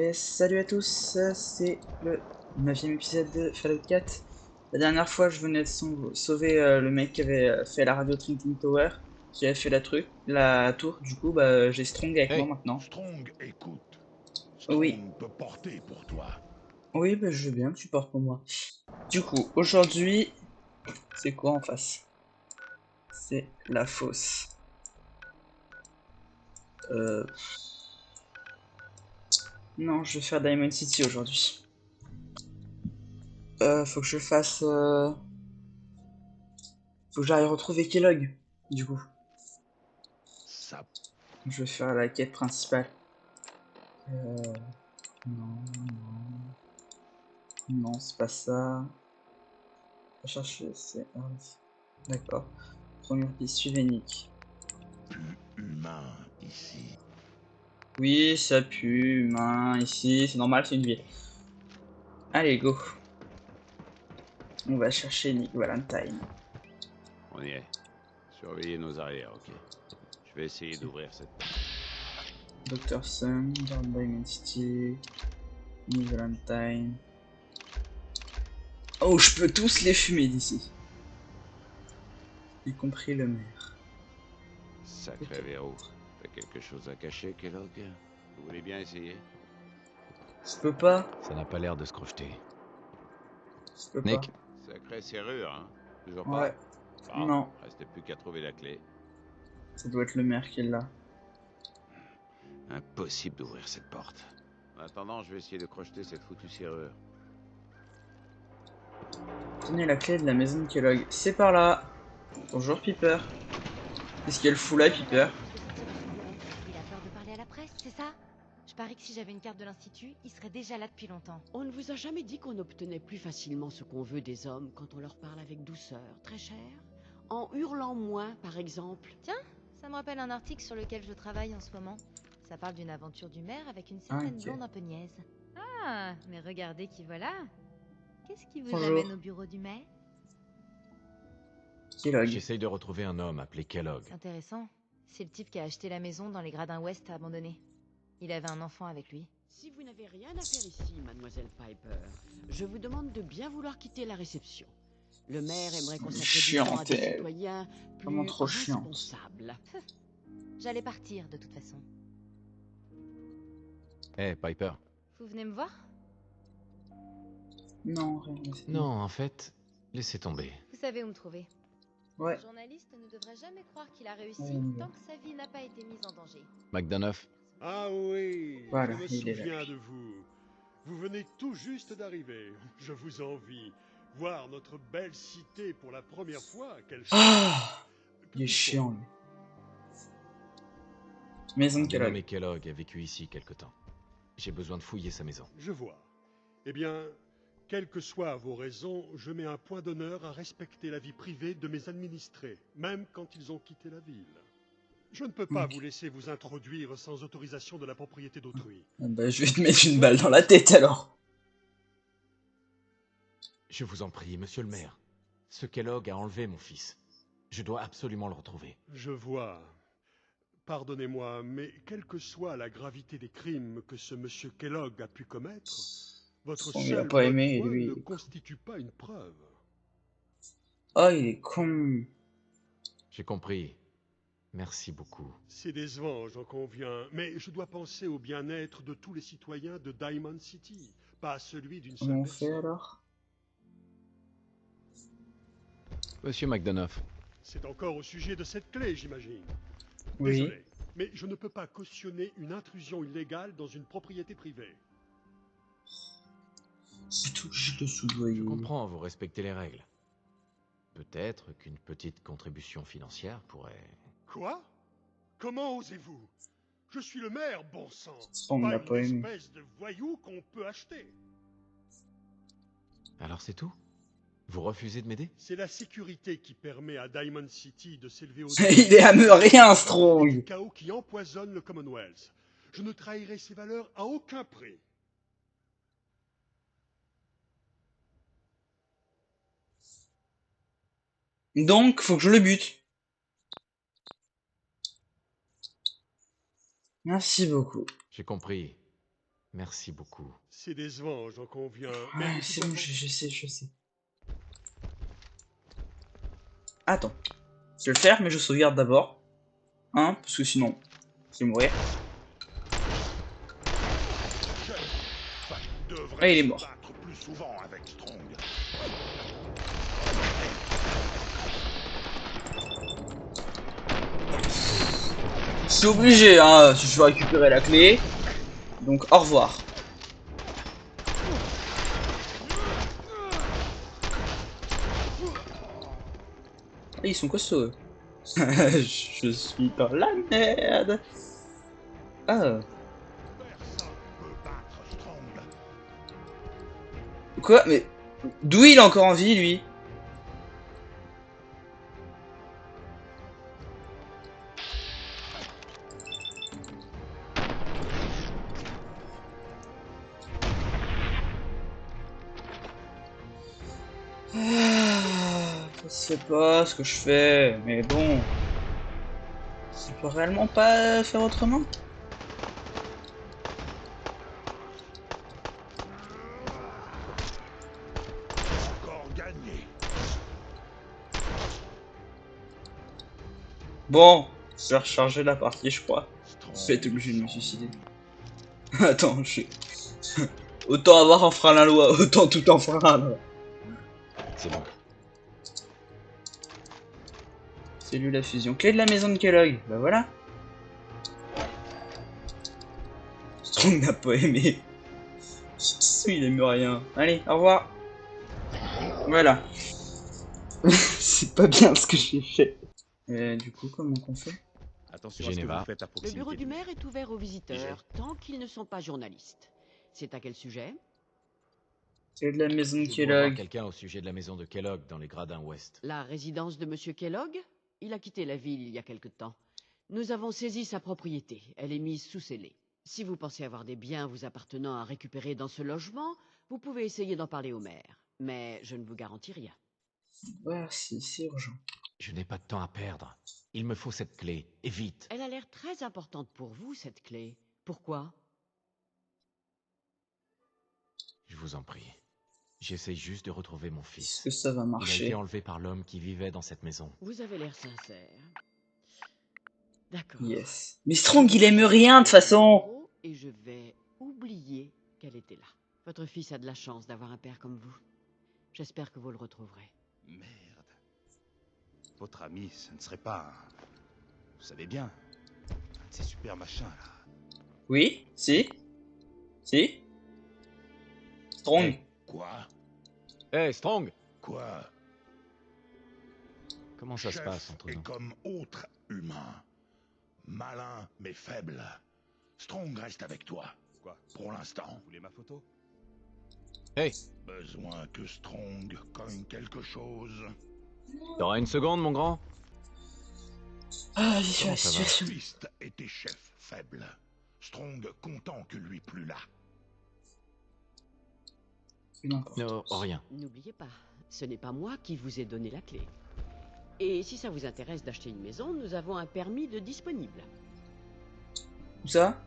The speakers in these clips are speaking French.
Et salut à tous, c'est le 9e épisode de Fallout 4. La dernière fois, je venais de sauver le mec qui avait fait la radio Trinity Tower, qui avait fait la tour. Du coup, bah, j'ai Strong avec moi Hey, maintenant. Strong, écoute. Oui, Strong peut porter pour toi. oui, bah, je veux bien que tu portes pour moi. Du coup, aujourd'hui, c'est quoi en face? C'est la fosse. Euh, non, je vais faire Diamond City aujourd'hui. Faut que je fasse. Faut que j'aille retrouver Kellogg, du coup. Ça, Je vais faire la quête principale. Euh, non, non, non, c'est pas ça. Je chercher, c'est... Ah oui. D'accord. Première piste, suivez Nick. pue humain ici. Oui, ça pue, humain, ici, c'est normal, c'est une ville. Allez, go. On va chercher Nick Valentine. On y est. Surveillez nos arrières, ok. Je vais essayer d'ouvrir cette porte. Dr. Sun, dans Diamond City, Nick Valentine. Oh, je peux tous les fumer d'ici. Y compris le maire. Sacré verrou. T'as quelque chose à cacher, Kellogg? Vous voulez bien essayer? Je peux pas, Ça n'a pas l'air de se crocheter. je peux pas. Nick? Sacrée serrure, hein? Toujours pas? Ouais, Bon, non, restait plus qu'à trouver la clé. ça doit être le maire qui l'a. Impossible d'ouvrir cette porte. En attendant, je vais essayer de crocheter cette foutue serrure. Tenez la clé de la maison de Kellogg. C'est par là. Bonjour Piper. Qu'est-ce qu'elle fout là, Piper? Il veut sortir de son bureau. Il a peur de parler à la presse, c'est ça? Je parie que si j'avais une carte de l'Institut, il serait déjà là depuis longtemps. On ne vous a jamais dit qu'on obtenait plus facilement ce qu'on veut des hommes quand on leur parle avec douceur, très cher? En hurlant moins, par exemple? Tiens, ça me rappelle un article sur lequel je travaille en ce moment. Ça parle d'une aventure du maire avec une certaine ok. blonde un peu niaise. Ah, mais regardez qui voilà. Qu'est-ce qui vous Bonjour. amène au bureau du maire? Kellogg. J'essaye de retrouver un homme appelé Kellogg. C'est intéressant. C'est le type qui a acheté la maison dans les gradins ouest abandonnés. Il avait un enfant avec lui. Si vous n'avez rien à faire ici, mademoiselle Piper, je vous demande de bien vouloir quitter la réception. Le maire aimerait consacrer du temps à des Chiante, citoyens plus vraiment trop chiante. responsables. J'allais partir de toute façon. Hé, Piper. Vous venez me voir? Non, rien. Non, en fait, laissez tomber. Vous savez où me trouver. Ouais. Un journaliste ne devrait jamais croire qu'il a réussi Ouais. tant que sa vie n'a pas été mise en danger. McDonough, Ah oui, Voilà, je me il est là. souviens de vous. Vous venez tout juste d'arriver. Je vous envie. Voir notre belle cité pour la première fois, quelle chance. Ah, il est Petit chiant, pont. lui. Maison de dénommé Kellogg. Kellogg a vécu ici quelque temps. J'ai besoin de fouiller sa maison. Je vois. Eh bien, quelles que soient vos raisons, je mets un point d'honneur à respecter la vie privée de mes administrés, même quand ils ont quitté la ville. Je ne peux pas Ok. vous laisser vous introduire sans autorisation de la propriété d'autrui. Ah bah, je vais te mettre une balle dans la tête alors. Je vous en prie, monsieur le maire. Ce Kellogg a enlevé mon fils. Je dois absolument le retrouver. Je vois. Pardonnez-moi, mais quelle que soit la gravité des crimes que ce monsieur Kellogg a pu commettre, votre Bon, il a seule pas bonne aimé, foi lui, ne il est con. constitue pas une preuve. Oh, il est con. J'ai compris. Merci beaucoup. C'est décevant, j'en conviens, mais je dois penser au bien-être de tous les citoyens de Diamond City, pas à celui d'une seule Comment on fait personne. alors? Monsieur McDonough, C'est encore au sujet de cette clé, j'imagine. Oui. Désolé, mais je ne peux pas cautionner une intrusion illégale dans une propriété privée. C'est tout juste le soudoyer. je comprends, vous respectez les règles. Peut-être qu'une petite contribution financière pourrait... Quoi? Comment osez-vous? Je suis le maire, bon sang. On l'a Pas pas une aimé. espèce de voyou qu'on peut acheter. Alors c'est tout? Vous refusez de m'aider? C'est la sécurité qui permet à Diamond City de s'élever au Il est à me rien, du Strong. chaos qui empoisonne le Commonwealth. Je ne trahirai ces valeurs à aucun prix. Donc, faut que je le bute. Merci beaucoup. J'ai compris. Merci beaucoup. C'est décevant, j'en conviens. Ouais, de c'est toute bon, façon, je sais. Attends. Je vais le faire, mais je sauvegarde d'abord. Hein, parce que sinon, je vais mourir. Devrait Ah, il est se mort. battre plus souvent avec Strong. Je suis obligé, hein, si je veux récupérer la clé. Donc, au revoir. Ah, ils sont costauds. Je suis dans la merde. Ah. Personne peut battre Strong. Quoi? Mais d'où il est encore en vie, lui? Ça se fait pas ce que je fais, mais bon. Je peux réellement pas faire autrement? Encore gagné. Bon, je vais recharger la partie, je crois. Strong Je vais être obligé de me sans suicider. Attends, autant avoir enfreint la loi, autant tout enfreindre. C'est bon. Cellule à fusion. Clé de la maison de Kellogg. Bah voilà. Strong n'a pas aimé. Il aime rien. Allez, au revoir. Voilà. C'est pas bien ce que j'ai fait. Du coup, comment qu'on fait? Attention à ce que Geneva. vous faites à Le proximité bureau du du maire est ouvert aux visiteurs, tant qu'ils ne sont pas journalistes. C'est à quel sujet? Clé de la maison de Je dois voir Kellogg. quelqu'un au sujet de la maison de Kellogg dans les gradins ouest. La résidence de Monsieur Kellogg? Il a quitté la ville il y a quelque temps. Nous avons saisi sa propriété. Elle est mise sous scellé. Si vous pensez avoir des biens vous appartenant à récupérer dans ce logement, vous pouvez essayer d'en parler au maire. Mais je ne vous garantis rien. Ouais, c'est urgent. Je n'ai pas de temps à perdre. Il me faut cette clé, et vite. Elle a l'air très importante pour vous, cette clé. Pourquoi? Je vous en prie. J'essaye juste de retrouver mon Est-ce fils. que ça va Il a marcher? été enlevé par l'homme qui vivait dans cette maison. Vous avez l'air sincère. D'accord. Yes. Mais Strong, il aime rien de toute façon. Et je vais oublier qu'elle était là. Votre fils a de la chance d'avoir un père comme vous. J'espère que vous le retrouverez. Merde. Votre ami, ce ne serait pas un... Vous savez bien, un de ces super machins là. Oui? Si? Strong. Hey. Quoi? Hey, Strong! Quoi? Comment ça se Chef passe entre est nous? comme autre humain. Malin mais faible. Strong reste avec toi. Quoi? Pour l'instant. Vous voulez ma photo? Hey! Besoin que Strong cogne quelque chose. T'auras une seconde, mon grand? Ah, vivre la Comment ça va? situation. Fist était chef faible. Strong content que lui plus là. N'importe. Non, rien. N'oubliez pas, ce n'est pas moi qui vous ai donné la clé. Et si ça vous intéresse d'acheter une maison, nous avons un permis de disponible. Où ça?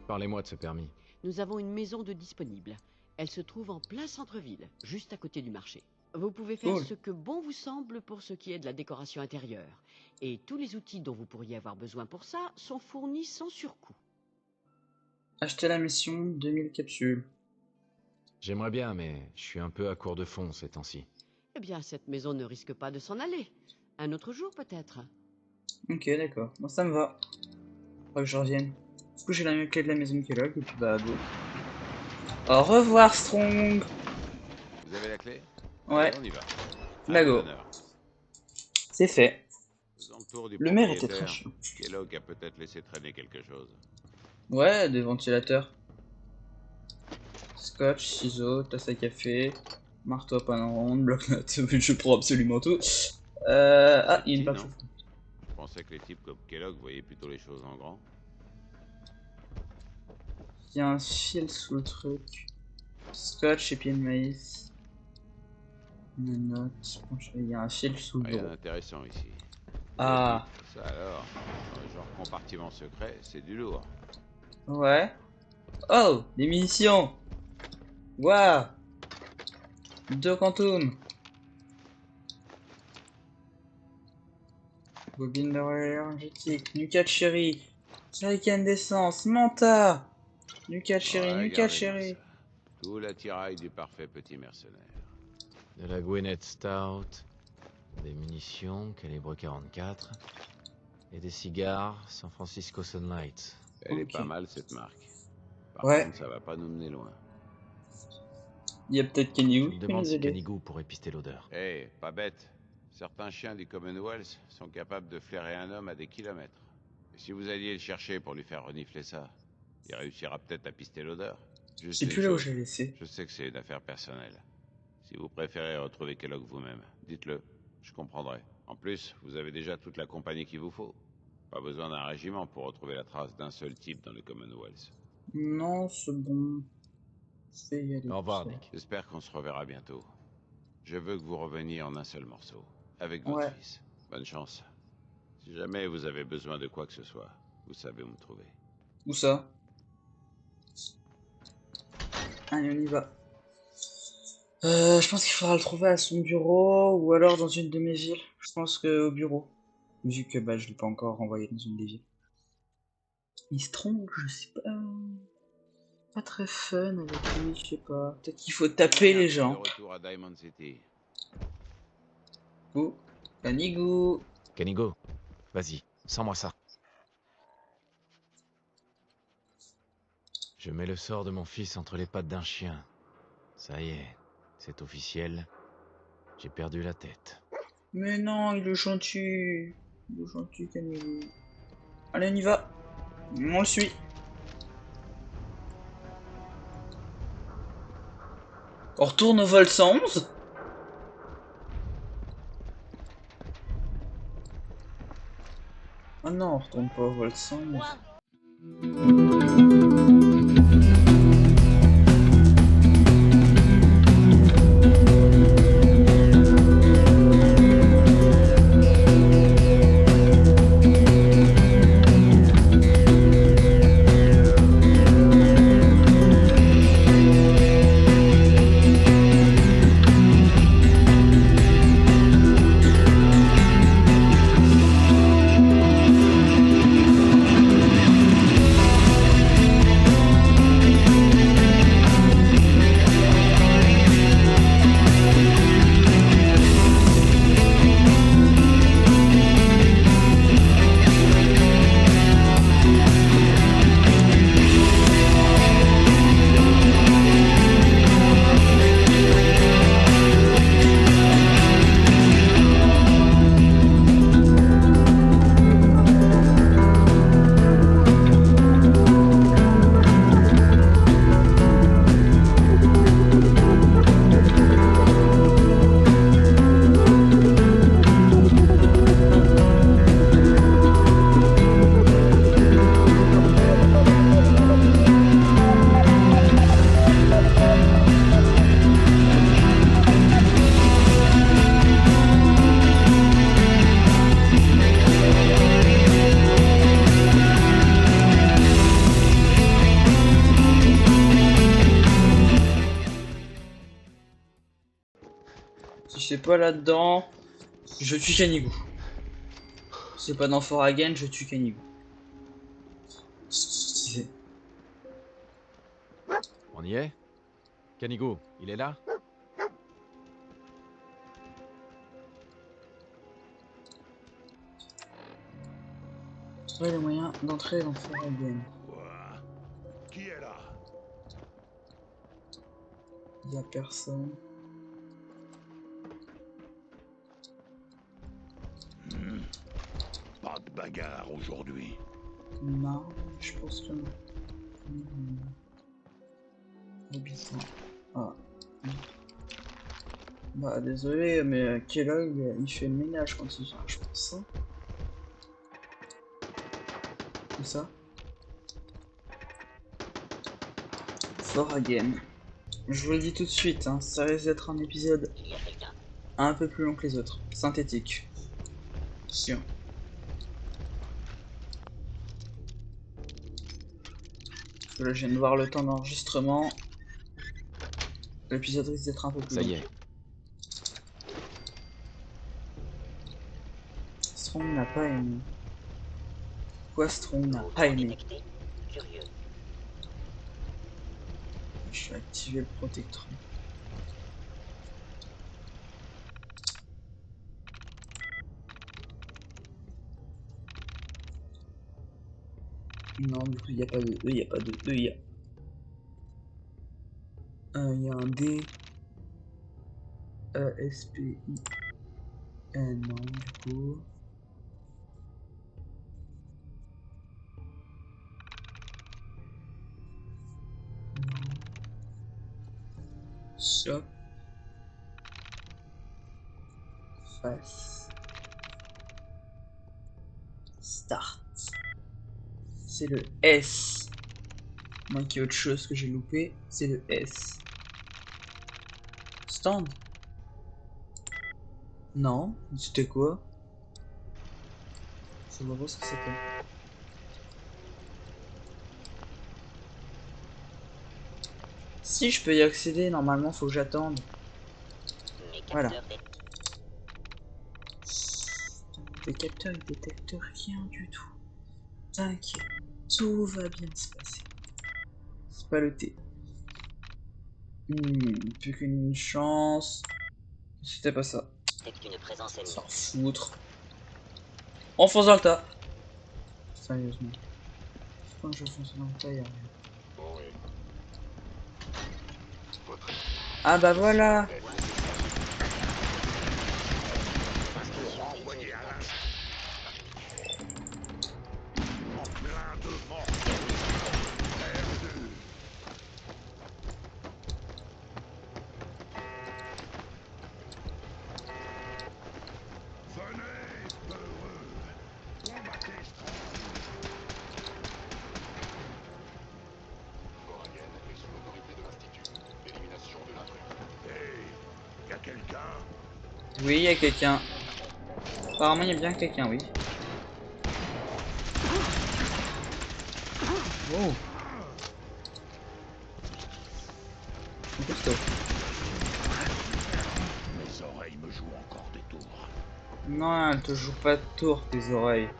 Parlez-moi de ce permis. Nous avons une maison de disponible. Elle se trouve en plein centre-ville, juste à côté du marché. Vous pouvez faire Cool. ce que bon vous semble pour ce qui est de la décoration intérieure. Et tous les outils dont vous pourriez avoir besoin pour ça sont fournis sans surcoût. Acheter la mission, 2000 capsules. J'aimerais bien, mais je suis un peu à court de fonds ces temps-ci. Eh bien, cette maison ne risque pas de s'en aller. Un autre jour, peut-être. Ok, d'accord. Bon, ça me va. Faudra que je revienne. Du coup, j'ai la clé de la maison de Kellogg, et puis bah, go. Au revoir, Strong. Vous avez la clé? Ouais, Allez, on y va. Bah, go. Honneur. C'est fait. Faisons le tour du Le maire était propriétaire. très chiant. Kellogg a peut-être laissé traîner quelque chose. Ouais, des ventilateurs. Scotch, ciseaux, tasse à café, marteau à panne ronde, bloc-notes. Je prends absolument tout. Ah, il y a une Petit, barre non? chauffante. Je pensais que les types comme Kellogg voyaient plutôt les choses en grand. Il y a un fil sous le truc. Scotch et pied de maïs. Une note. Il y a un fil sous le Rien bureau. d'intéressant ici. Ah, Ça alors, dans le genre compartiment secret, c'est du lourd. ouais. Oh, des munitions. Waouh. 2 quantum. Bobine de relais énergétique. Nuka de chéri. Shuriken d'essence. Manta. Nuka de chéri. Nuka de Regardez-moi chéri. ça. Tout l'attirail du parfait petit mercenaire. De la Gwinnett Stout, des munitions calibre 44 et des cigares San Francisco Sunlight. Elle est Ok. pas mal cette marque. Par Ouais. contre, ça va pas nous mener loin. Il y a peut-être Je Kenny me demande nous si aider. Canigou pourrait pister l'odeur. Eh, pas bête. Certains chiens du Commonwealth sont capables de flairer un homme à des kilomètres. Et si vous alliez le chercher pour lui faire renifler ça, il réussira peut-être à pister l'odeur. Juste C'est une plus là où chose, j'ai laissé. je sais que c'est une affaire personnelle. Si vous préférez retrouver Kellogg vous-même, dites-le, je comprendrai. En plus, vous avez déjà toute la compagnie qu'il vous faut. Pas besoin d'un régiment pour retrouver la trace d'un seul type dans le Commonwealth. Non, c'est bon. Je vais y aller. Au revoir, ça va. Nick. J'espère qu'on se reverra bientôt. Je veux que vous reveniez en un seul morceau, avec votre Ouais. fils. Bonne chance. Si jamais vous avez besoin de quoi que ce soit, vous savez où me trouver. Où ça? Allez, on y va. Je pense qu'il faudra le trouver à son bureau ou alors dans une de mes villes. Je pense que au bureau. Vu que bah, je l'ai pas encore renvoyé dans une des villes. Il se trompe, je sais pas. Pas très fun avec lui, je sais pas. Peut-être qu'il faut taper les De gens. retour à Diamond City. Ouh, Canigou. Canigo, vas-y, sens-moi ça. Je mets le sort de mon fils entre les pattes d'un chien. Ça y est, c'est officiel. J'ai perdu la tête. Mais non, il est gentil. Il est gentil, Canigou. Allez, on y va. On le suit. On retourne au vol 111. Ah non, on retourne pas au vol 111. Si c'est pas là-dedans, je tue Canigou. Si c'est pas dans Foragen, je tue Canigou. C'est- On y est? Canigo, il est là? Trouver les moyens d'entrer dans Foragen. Ouah. Qui est là? Y a personne. Pas de bagarre aujourd'hui. Non, je pense que non. Habitant. Ah. Bah désolé, mais Kellogg, il fait le ménage quand il vient, je pense. Hein. Comme ça. Foragen. Je vous le dis tout de suite, hein, ça risque d'être un épisode un peu plus long que les autres. Synthétique. Sûr. que là, je viens de voir le temps d'enregistrement. L'épisode risque d'être un peu plus Ça long. y est. Strong n'a pas aimé. Quoi, Strong n'a pas aimé? Je vais activer le protectron. Non, du coup, il n'y a pas de E, il n'y a pas de E, il y a un D. S, P, I. Non, du coup. Stop. Face. Start. C'est le S. Moi qui ai autre chose que j'ai loupé, c'est le S. Stand. Non, c'était quoi? Je vois pas ce que c'était. Si je peux y accéder, normalement faut que j'attende. Voilà. Les capteurs ils détectent rien du tout. T'inquiète, tout va bien se passer. C'est pas le T. Plus qu'une chance. C'était pas ça. S'en foutre. On fonce dans le tas. Sérieusement. Quand je fonce dans le tas, y'a rien. Ah bah voilà. Oui, il y a quelqu'un. Apparemment, il y a bien quelqu'un, oui. Oh. Mes oreilles me jouent encore des tours. Non, elle te joue pas de tour, tes oreilles.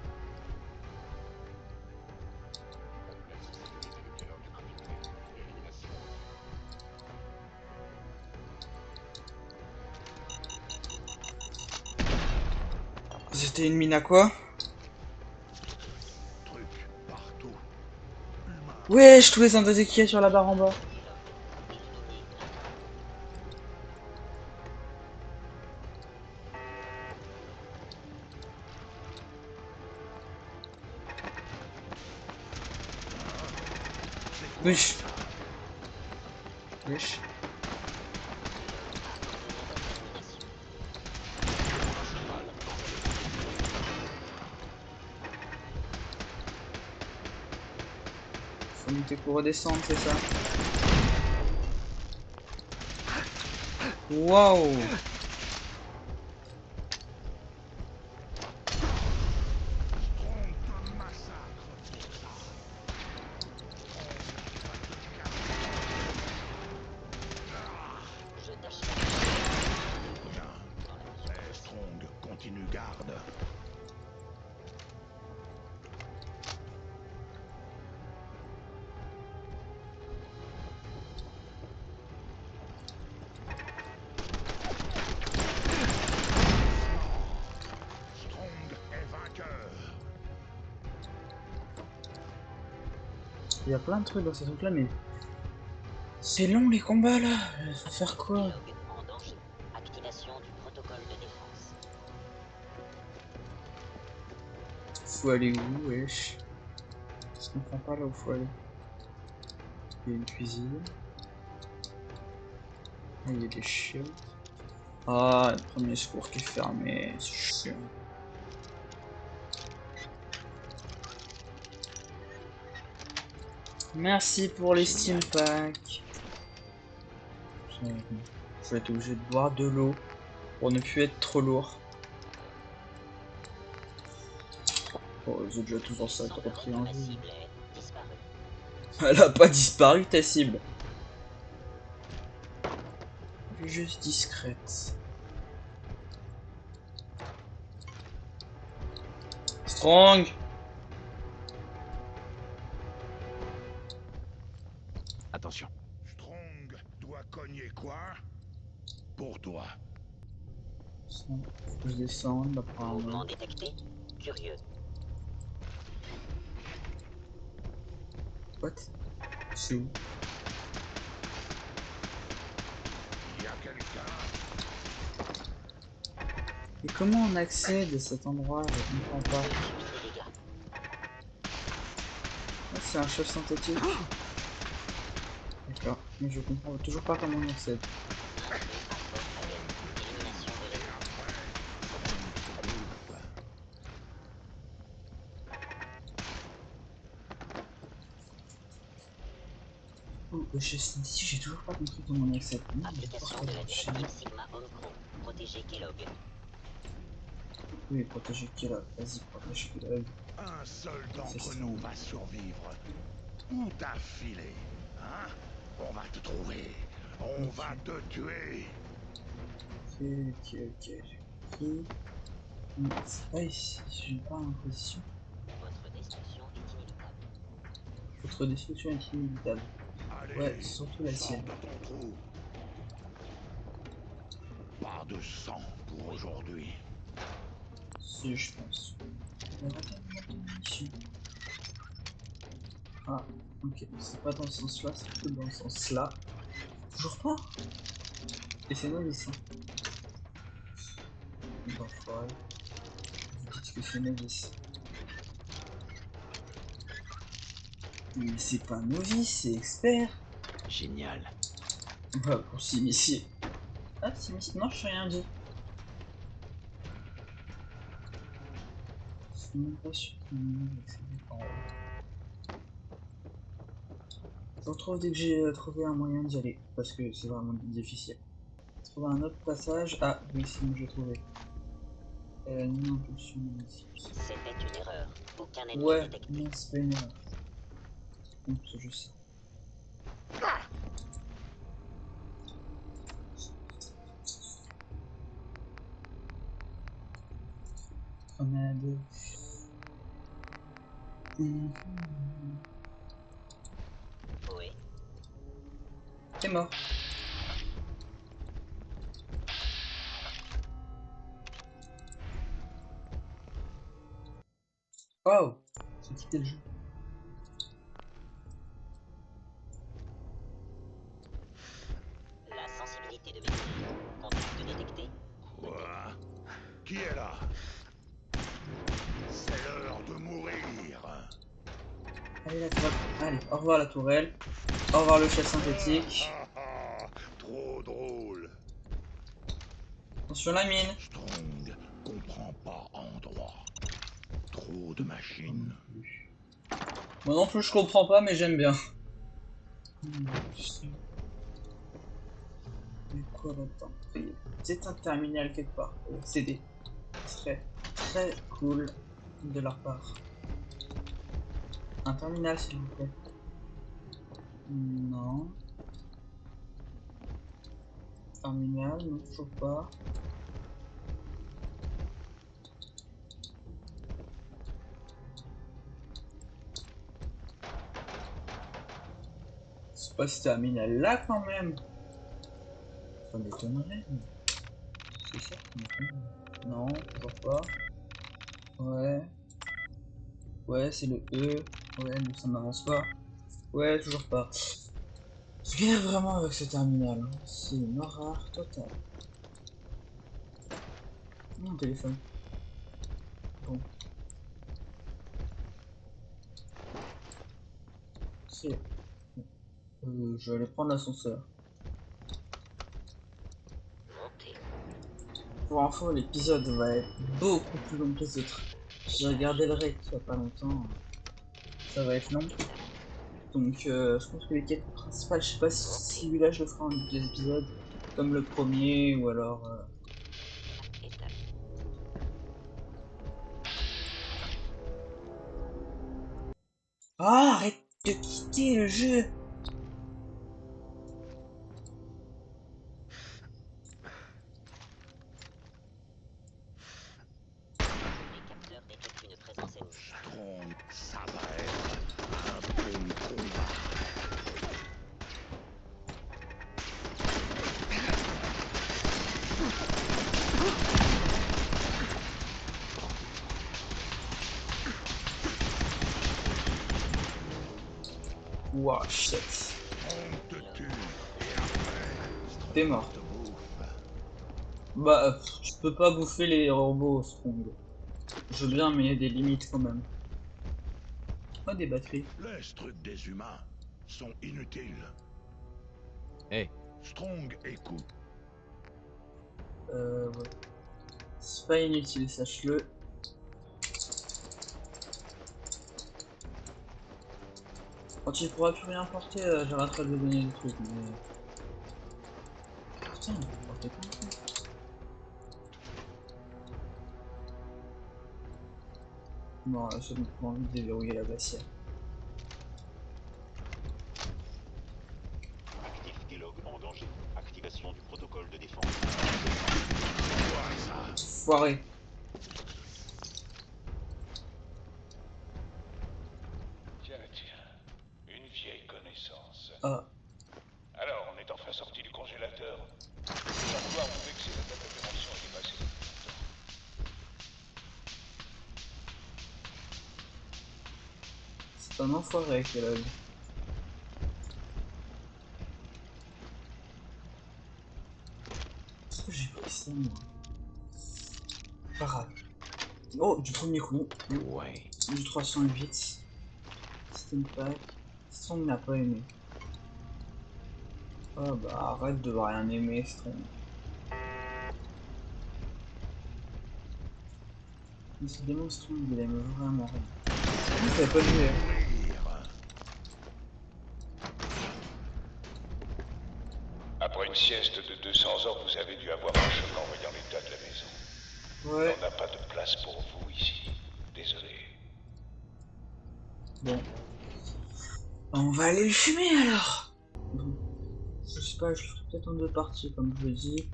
C'était une mine à quoi? Wesh, tous les synthétiques qu'il y a sur la barre en bas. Wesh. Wesh. Faut lutter pour redescendre, c'est ça? Waouh! Strong continue garde. Il y a plein de trucs dans ces trucs là, mais c'est long les combats là. Faut faire quoi? Faut aller où, wesh? Je comprends pas là où faut aller. Il y a une cuisine. Ah, il y a des chiottes. Ah, le premier secours qui est fermé, c'est chiant. Merci pour les Steam Packs. Je vais être obligé de boire de l'eau pour ne plus être trop lourd. Oh, ils ont déjà tous en sac repris en vie. Elle a pas disparu ta cible. Elle est juste discrète. Strong. Attention. Strong doit cogner quoi? Pour toi. Faut que je descende apparemment. Mouvement détecté. Curieux. What? C'est où? Y a quelqu'un? Et comment on accède à cet endroit? Je comprends pas. Multiplier les dégâts. Ah, c'est un chef synthétique. D'accord, mais je comprends toujours pas comment on accède. Élimination de l'ennemi. Oh, le chef synthétique, j'ai toujours pas compris comment on accède. Application de la directive Sigma Omicron. Protéger Kellogg. Oui, protéger Kellogg. Vas-y, protège Kellogg. Un seul C'est d'entre ça. nous va survivre. Où t'as filé? Hein? On va te trouver. On Ok. va te tuer. Ok. Qui? C'est pas ici, j'ai pas l'impression. Votre destruction est inévitable. Votre destruction est inévitable. Allez, Ouais, surtout la sors sienne. de ton trou. Pas de sang pour aujourd'hui. Si, je pense. Mission. Ah, ok. C'est pas dans ce sens-là, c'est plutôt dans ce sens-là. Toujours pas? Et c'est novice, hein. Bon, foiré. Vous dites que c'est novice. Mais c'est pas novice, c'est expert. Génial. Bah, pour s'initier. Ah, s'initier. Non, je n'ai rien dit. Je suis même pas sûr qu'il y ait accès en haut. Je retrouve dès que j'ai trouvé un moyen d'y aller. Parce que c'est vraiment difficile. Trouver un autre passage. Ah, oui, c'est bon, j'ai trouvé. Non, impulsion musique. C'était une erreur. Aucun ennemi Ouais, détecté. non, c'est pas une erreur. Donc, c'est juste ça. Grenade. Oui. T'es mort. Wow, j'ai quitté le jeu. La sensibilité de mes cibles. Contact détecté. Quoi? Qui est là? C'est l'heure de mourir. Allez, la tourelle. Allez, au revoir la tourelle. Au revoir le chef synthétique. Trop drôle. Attention la mine. Strong comprend pas endroit. Trop de machines. Moi non plus je comprends pas mais j'aime bien. Mais quoi là-dedans? C'est un terminal quelque part. CD. Ce serait très cool de leur part. Un terminal s'il vous plaît. Non. Terminal, non, toujours pas. C'est pas ce terminal là quand même. Ça m'étonnerait. Mais... c'est ça qui m'étonnerait. Non, toujours pas. Ouais. Ouais, c'est le E. Ouais, mais ça n'avance pas. Ouais, toujours pas. Je galère vraiment avec ce terminal. Hein. C'est une horreur totale. Mon téléphone. Bon. C'est... je vais aller prendre l'ascenseur. Montez. Pour info, l'épisode va être beaucoup plus long que les autres. J'ai regardé le rate il y a pas longtemps. Ça va être long. Donc je pense que les quêtes principales, je sais pas si celui-là je le ferai en 2 épisodes. Comme le premier ou alors... Étape. Ah, arrête! de quitter le jeu. Les capteurs détectent une présence ennemie. Strong, ça va être un bon combat. Ouah, shit. On te tue, et après, T'es mort. te bouffe. Bah, je peux pas bouffer les robots, Strong. Je veux bien, mais il y a des limites quand même. Oh, des batteries. Les trucs des humains sont inutiles. Hé, Strong, écoute. Ouais. C'est pas inutile, sache-le. Quand il pourra plus rien porter, j'arrêterai de lui donner des trucs, mais... Putain, il peut porter plein de trucs. Non, là, j'ai pas envie de déverrouiller la glacière. Actif Kellogg en danger. Activation du protocole de défense. Foiré. Tiens, une vieille connaissance. Ah. Alors, on est enfin sorti du congélateur. Je vais pouvoir vous vexer, la date d'opération est dépassée. C'est un enfoiré, Kellogg. Qu'est-ce que j'ai pris ça, moi? Pas grave. Oh, du premier coup. ouais. Du 308. System pack. Strong n'a pas aimé. Oh bah arrête de rien aimer, Strong. Décidément, Strong, il aime vraiment rien. Il fait pas jouer. Après une sieste de 200 ans, vous avez dû avoir un choc en voyant l'état de la maison. Ouais. On n'a pas de place pour vous ici. Désolé. Bon. On va aller le fumer alors. Bon. Je sais pas, je le ferai peut-être en 2 parties comme je l'ai dit.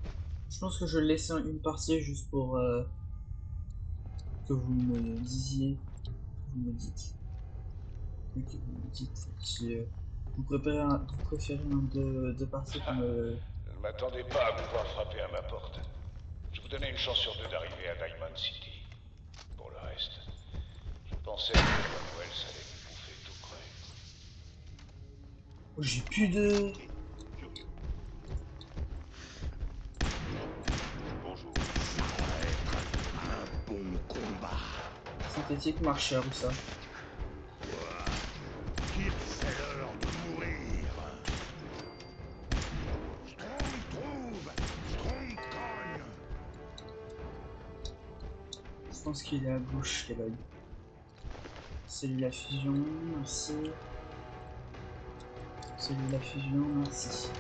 Je pense que je vais le laisser en 1 partie juste pour que vous me disiez, que vous me dites. Ok, vous me dites si vous préférez un 2 parties comme Je ne m'attendais pas à vous voir frapper à ma porte. Je vous donnais une chance sur 2 d'arriver à Diamond City. Pour le reste, je pensais que Wells allait vous bouffer tout près. Oh, j'ai plus de... Curieux. Bonjour. Ça va être un bon combat. Synthétique marcheur ou ça. Kip, c'est l'heure de mourir. Strong trouve, Strong cogne. Je pense qu'il est à gauche, Kellogg. Celui la fusion, merci. Celui la fusion, merci.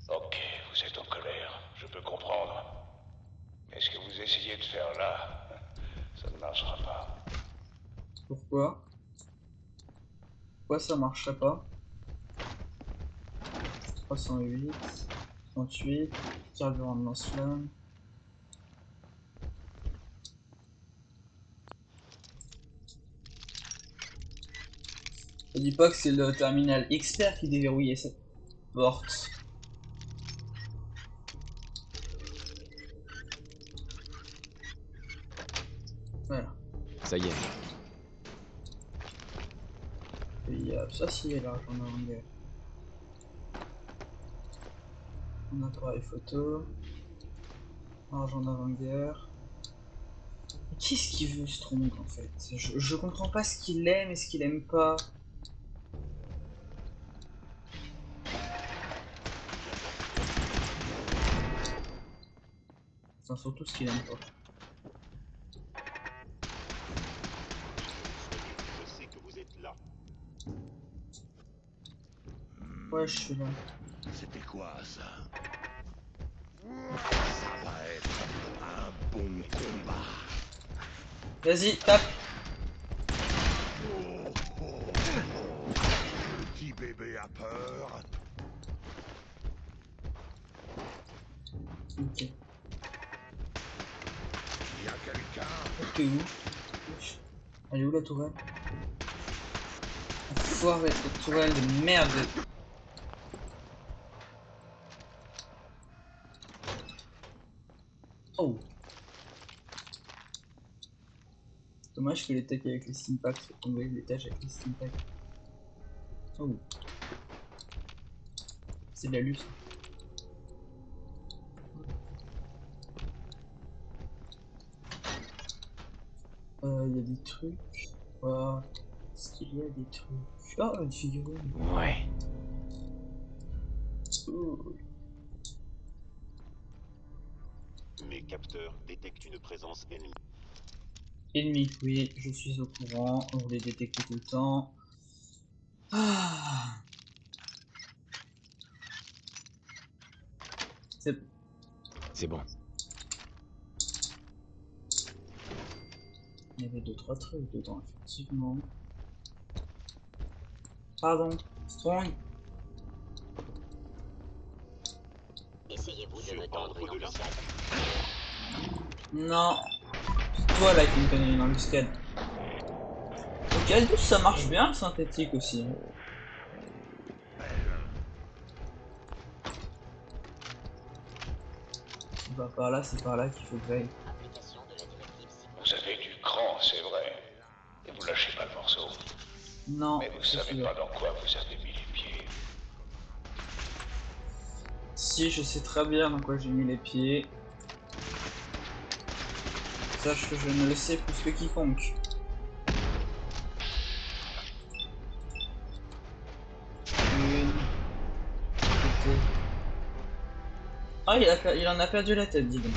Ok, vous êtes en colère, je peux comprendre. Mais ce que vous essayez de faire là, ça ne marchera pas. Pourquoi? Pourquoi ça marcherait pas? 308, 38, carburant de lance-flamme. Je dis pas que c'est le terminal expert qui déverrouillait cette porte. Voilà. Ça y est. Et ça si est large en avant-guerre. On a appareil photo. Argent d'avant-guerre. Qu'est-ce qu'il veut Strong en fait? Je comprends pas ce qu'il aime et ce qu'il aime pas. Enfin, surtout ce qu'il aime pas. Je sais que vous êtes là. Ouais, je suis là. C'était quoi ça? Ça va être un bon combat. Vas-y, tape! Oh, oh. bébé a peur. Ok. Il y a quelqu'un. T'es où? Wesh. Elle est où la tourelle? Enfoiré, cette tourelle de merde! Oh! Dommage que les tacs avec les stimpacks soient tombés l'étage avec les stimpacks. Oh! C'est de la luce. Il y a des trucs. Oh, est-ce qu'il y a des trucs? Oh, une figurine. Ouais. Cool. Mes capteurs détectent une présence ennemie. Ennemi, oui, je suis au courant. On les détecte tout le temps. Ah. C'est bon. Il y avait 2-3 trucs dedans, effectivement. Pardon, Strong. Essayez-vous de me tendre une embuscade. Non, c'est toi là qui me connais une embuscade. Ok, Aldous, ça marche bien le synthétique aussi. C'est pas par là, c'est par là qu'il faut que j'aille. Vous avez du cran, c'est vrai. Et vous lâchez pas le morceau. Non, mais vous savez pas dans quoi vous avez mis les pieds. Si, je sais très bien dans quoi j'ai mis les pieds. Sache que je ne le sais plus que quiconque. Ah, il en a perdu la tête, dis donc.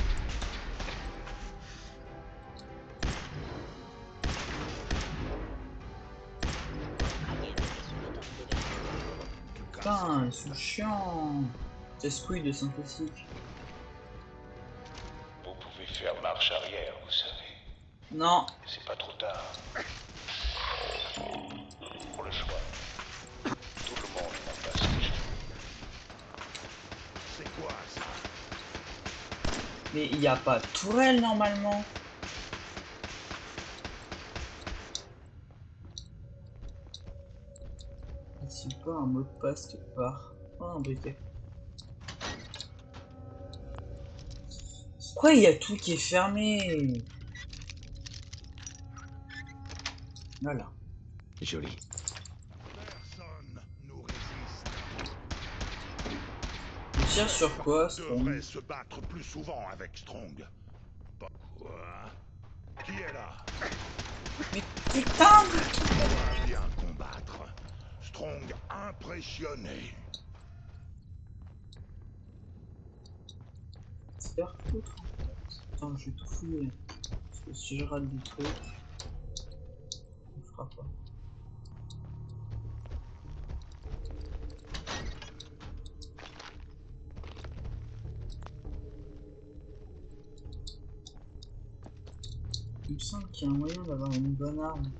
Putain, ils sont chiants. Casse-couille de synthétique. Vous pouvez faire marche arrière, vous savez. Non. C'est pas trop tard. Pour le choix. Tout le monde n'en passe déjà. C'est quoi ça? Mais il n'y a pas de tourelle normalement. Est-il pas un mot de passe quelque part? Oh, un briquet. Pourquoi il y a tout qui est fermé? Voilà. Joli. Personne nous résiste. Il tire sur quoi, Strong? Devrait se battre plus souvent avec Strong. Quoi? Qui est là? Mais putain! Doit bien combattre. Strong impressionné. C'est faire foutre en fait. Attends, je vais tout fouiller. Parce que si je rate des trucs, on fera pas. Il me semble qu'il y a un moyen d'avoir une bonne arme.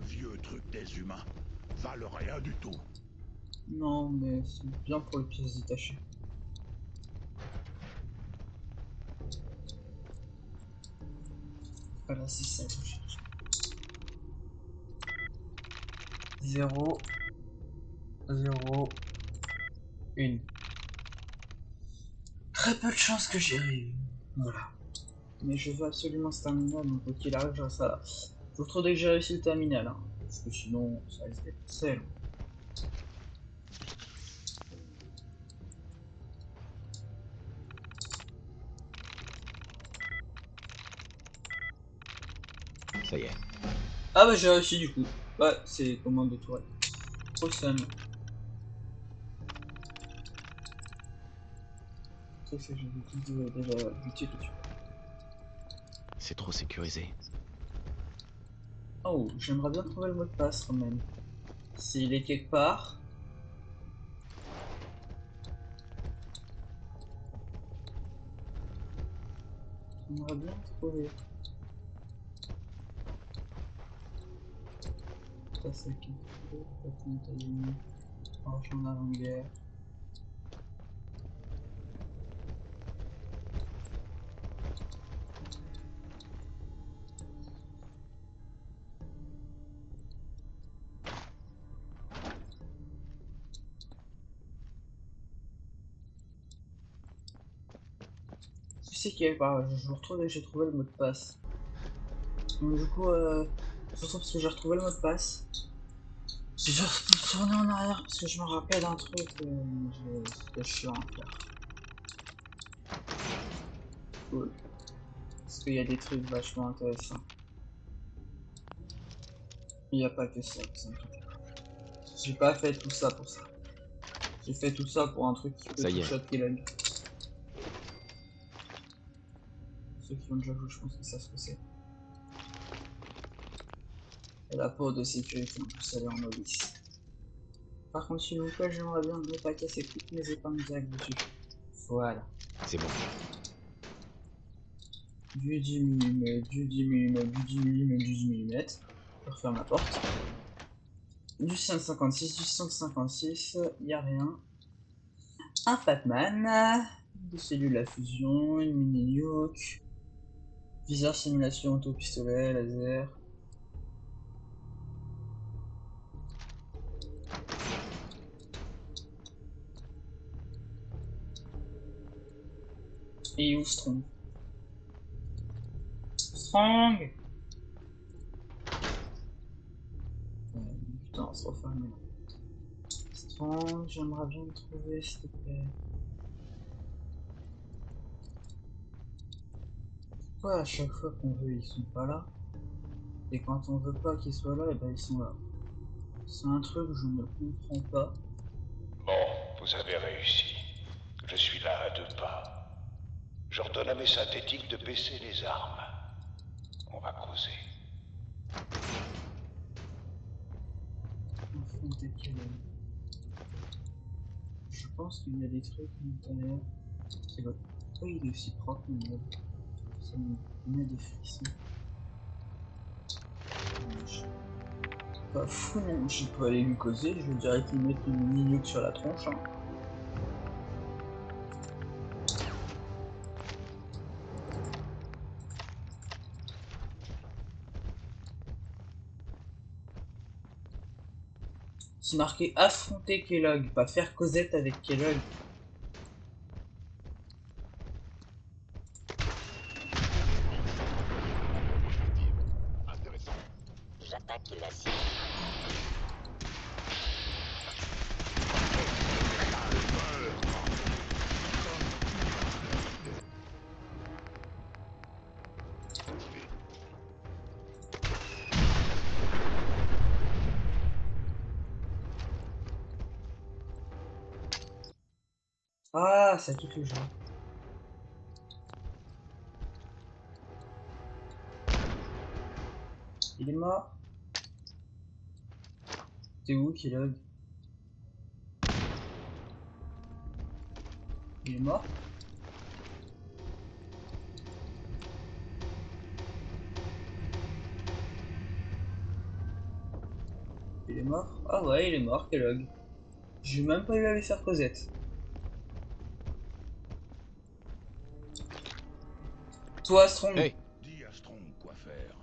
Vieux truc des humains. Valent rien du tout. Non, mais c'est bien pour les pièces détachées. Voilà, c'est ça que je cherche. 0, 0, 1. Très peu de chance que j'y arrive. Voilà. Mais je veux absolument ce terminal, donc quoi qu'il arrive, je reste là. Faut trop dès que j'ai réussi le terminal, hein, parce que sinon, ça risque d'être très long. Ça y est. Ah bah j'ai réussi du coup. Ouais, c'est commande de tourelle. Awesome. Ça c'est que j'avais tout déjà buté dessus. C'est trop sécurisé. Oh, j'aimerais bien trouver le mot de passe quand même. S'il est quelque part. J'aimerais bien le trouver. Ça c'est qui? Argent d'avant-guerre. C'est qui est pas, je vous retrouve et j'ai trouvé le mot de passe. Donc du coup, surtout parce que j'ai retrouvé le mot de passe. J'ai dû retourner en arrière parce que je me rappelle d'un truc, c'était chiant à faire. Cool. Parce qu'il y a des trucs vachement intéressants. Il n'y a pas que ça, vous inquiétez pas. J'ai pas fait tout ça pour ça. J'ai fait tout ça pour un truc qui peut tout shot Kellogg. Ceux qui ont déjà joué, je pense qu'ils savent ce que c'est. Et la peau de sécurité, en plus elle est en novice. Par contre, s'il vous plaît, j'aimerais bien ne pas casser toutes mes épingles directes dessus. Voilà. C'est bon. Du 10 mm, du 10 mm, du 10 mm, du 10 mm. Je referme la porte. Du 556, du 156, y a rien. Un Fatman, des cellules à fusion, une mini nuke, viseur simulation auto-pistolet, laser. Et où Strong? Strong! Putain, on se referme là. Strong, j'aimerais bien le trouver s'il te plaît. Pourquoi à chaque fois qu'on veut ils sont pas là? Et quand on veut pas qu'ils soient là, et ben ils sont là. C'est un truc que je ne comprends pas. Bon, vous avez réussi. Je suis là à 2 pas. J'ordonne à mes synthétiques de baisser les armes. On va causer. Je pense qu'il y a des trucs à l'intérieur. C'est vrai. Pourquoi il est aussi propre mon meuble? Ça me met des frissons. Pas fou non, je peux aller lui causer, je vais direct lui mettre une mini nuke sur la tronche. Hein. C'est marqué affronter Kellogg, pas faire causette avec Kellogg. J'attaque la cible. Ah, ça quitte le jeu. Il est mort. T'es où, Kellogg? Il est mort? Il est mort? Ah ouais, il est mort, Kellogg. J'ai même pas eu à lui faire causette. Toi, Strong. Hey. Dis à Strong quoi faire.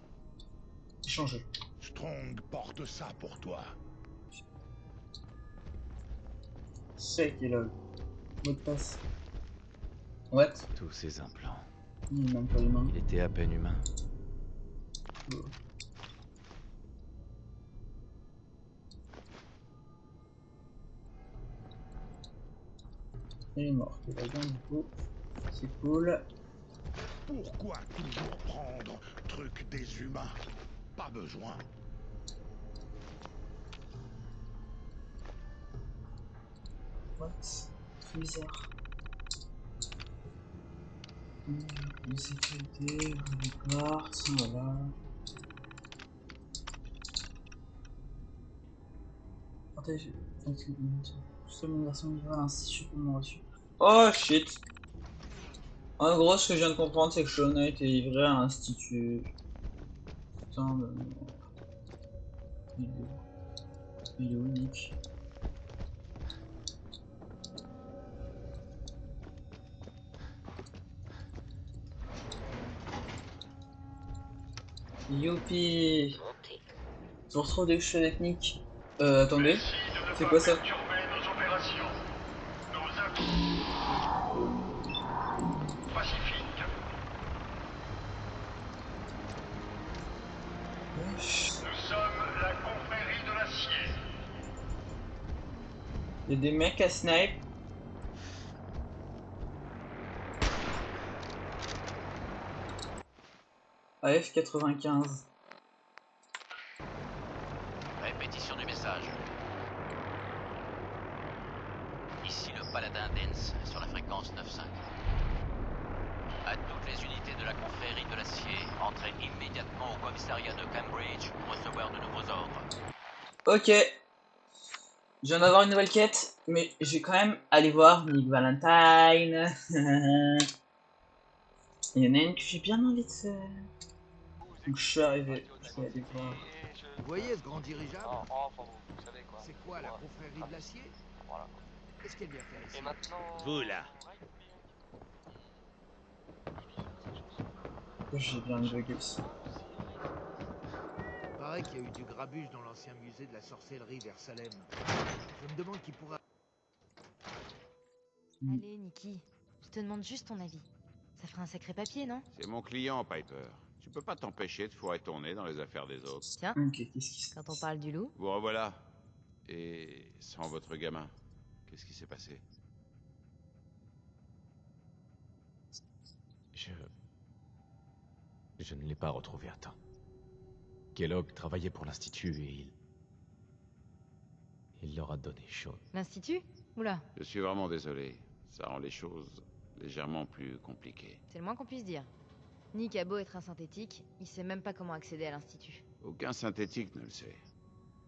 Changer. Strong porte ça pour toi. C'est Kellogg. Mot de passe. What? Tous ces implants. Il est même pas humain. Il était à peine humain. Oh. Il est mort, Kellogg, du coup. C'est cool. Pourquoi toujours prendre truc des humains? Pas besoin. What? C'est bizarre. De sécurité, des cartes, voilà. Partagez avec une minute. Justement, une version livrée à l'institut pour mon reçu. Oh shit! En gros, ce que je viens de comprendre, c'est que Shona a été livré à l'institut. Putain de merde. Il est où, Nick? Youpi! Je me retrouve dès que je suis avec Nick. Attendez. C'est quoi ça? Wesh. Nous sommes la confrérie de l'acier. Il y a des mecs à snipe. AF95. Répétition du message. Ici le paladin Dens sur la fréquence 9.5. À toutes les unités de la confrérie de l'acier, entrez immédiatement au commissariat de Cambridge pour recevoir de nouveaux ordres. Ok. Je viens d'avoir une nouvelle quête, mais je vais quand même aller voir Nick Valentine. Il y en a une que j'ai bien envie de faire. Donc je suis arrivé, je vais aller voir. Vous voyez ce grand dirigeable? C'est quoi la confrérie de l'acier? Qu'est-ce qu'elle vient faire ici? Vous là. J'ai bien bugué aussi. Il paraît qu'il y a eu du grabuge dans l'ancien musée de la sorcellerie vers Salem. Je me demande qui pourra... Allez, Nikki, je te demande juste ton avis. Ça ferait un sacré papier, non? C'est mon client, Piper. Tu peux pas t'empêcher de fourrer ton nez dans les affaires des autres. Tiens, Ok, qu'est-ce qui se quand on parle du loup, Vous revoilà. Et sans votre gamin, qu'est-ce qui s'est passé? Je ne l'ai pas retrouvé à temps. Kellogg travaillait pour l'Institut et il leur a donné Shaun. l'Institut? Oula, Je suis vraiment désolé. Ça rend les choses légèrement plus compliquées. c'est le moins qu'on puisse dire. Nick a beau être un synthétique, il sait même pas comment accéder à l'Institut. Aucun synthétique ne le sait.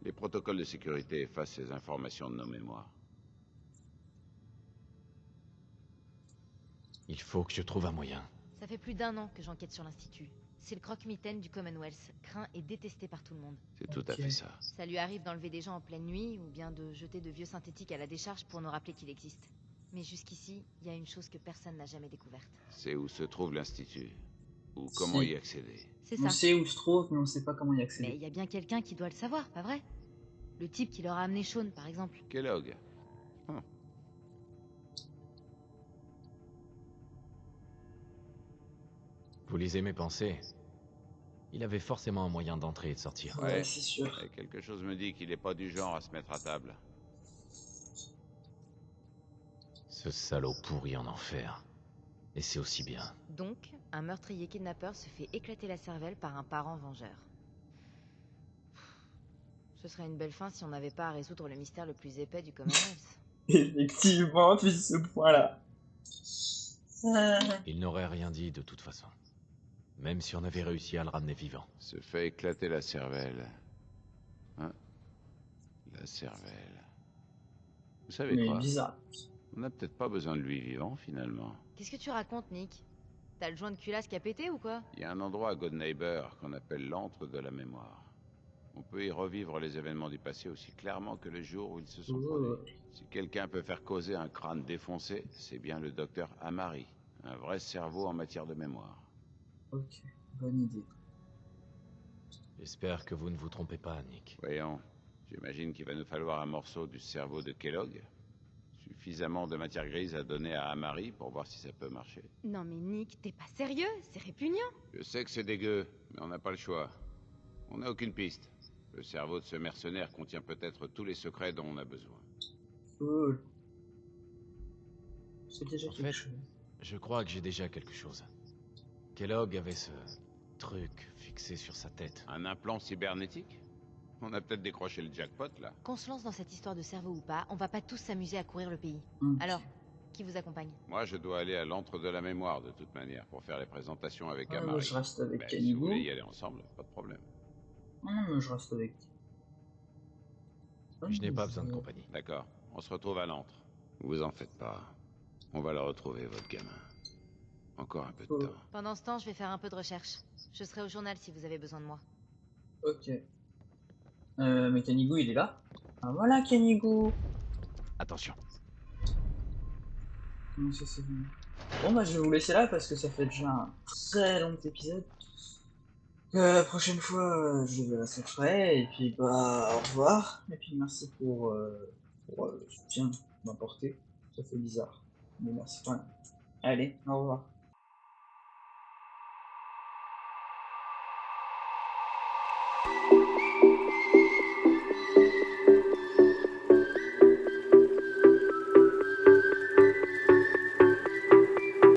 Les protocoles de sécurité effacent ces informations de nos mémoires. Il faut que je trouve un moyen. Ça fait plus d'1 an que j'enquête sur l'Institut. C'est le croque-mitaine du Commonwealth, craint et détesté par tout le monde. C'est tout à fait ça. Ça lui arrive d'enlever des gens en pleine nuit, ou bien de jeter de vieux synthétiques à la décharge pour nous rappeler qu'il existe. Mais jusqu'ici, il y a une chose que personne n'a jamais découverte. C'est où se trouve l'Institut. Ou comment y accéder. C'est On ça. sait où se trouve, mais on sait pas comment y Mais accéder. il y a bien quelqu'un qui doit le savoir, pas vrai? Le type qui leur a amené Shaun, par exemple. Kellogg. Vous lisez mes pensées. Il avait forcément un moyen d'entrer et de sortir. Ouais, c'est sûr. Et quelque chose me dit qu'il est pas du genre à se mettre à table. Ce salaud pourri en enfer. Et c'est aussi bien. Donc, un meurtrier-kidnappeur se fait éclater la cervelle par un parent vengeur. Ce serait une belle fin si on n'avait pas à résoudre le mystère le plus épais du Commonwealth. Effectivement, puis ce point-là. Il n'aurait rien dit de toute façon. Même si on avait réussi à le ramener vivant. Se fait éclater la cervelle. Hein? La cervelle. Vous savez Mais quoi? bizarre. On n'a peut-être pas besoin de lui vivant, finalement. Qu'est-ce que tu racontes, Nick? T'as le joint de culasse qui a pété ou quoi? Il y a un endroit à God Neighbor qu'on appelle l'antre de la mémoire. On peut y revivre les événements du passé aussi clairement que le jour où ils se sont produits. Si quelqu'un peut faire causer un crâne défoncé, c'est bien le docteur Amari. Un vrai cerveau en matière de mémoire. Ok, bonne idée. J'espère que vous ne vous trompez pas, Nick. Voyons, j'imagine qu'il va nous falloir un morceau du cerveau de Kellogg. Suffisamment de matière grise à donner à Amari pour voir si ça peut marcher. Non mais Nick, t'es pas sérieux? C'est répugnant. Je sais que c'est dégueu, mais on n'a pas le choix. On n'a aucune piste. Le cerveau de ce mercenaire contient peut-être tous les secrets dont on a besoin. Cool. C'est déjà En quelque fait, chose. je crois que j'ai déjà quelque chose. Kellogg avait ce truc fixé sur sa tête. Un implant cybernétique? On a peut-être décroché le jackpot, là. Qu'on se lance dans cette histoire de cerveau ou pas, on va pas tous s'amuser à courir le pays. Alors, qui vous accompagne? Moi, je dois aller à l'antre de la mémoire, de toute manière, pour faire les présentations avec Ah, Amari. moi, je reste avec Ben, si Cannibal. vous voulez y aller ensemble, pas de problème. Non, mais je reste avec. Je n'ai pas besoin de compagnie. D'accord, on se retrouve à l'antre. Vous en faites pas. On va le retrouver, votre gamin. Encore un peu de temps. Pendant ce temps, je vais faire un peu de recherche. Je serai au journal si vous avez besoin de moi. Ok. Mais Cannibal, il est là? Ah voilà Kenigou. Attention. Comment ça c'est fini? Bon bah je vais vous laisser là parce que ça fait déjà un très long épisode. La prochaine fois je verrai ce que je ferai et puis bah au revoir. Et puis merci pour le soutien que vous m'apportez. Ça fait bizarre. Mais merci quand même. Allez, au revoir. You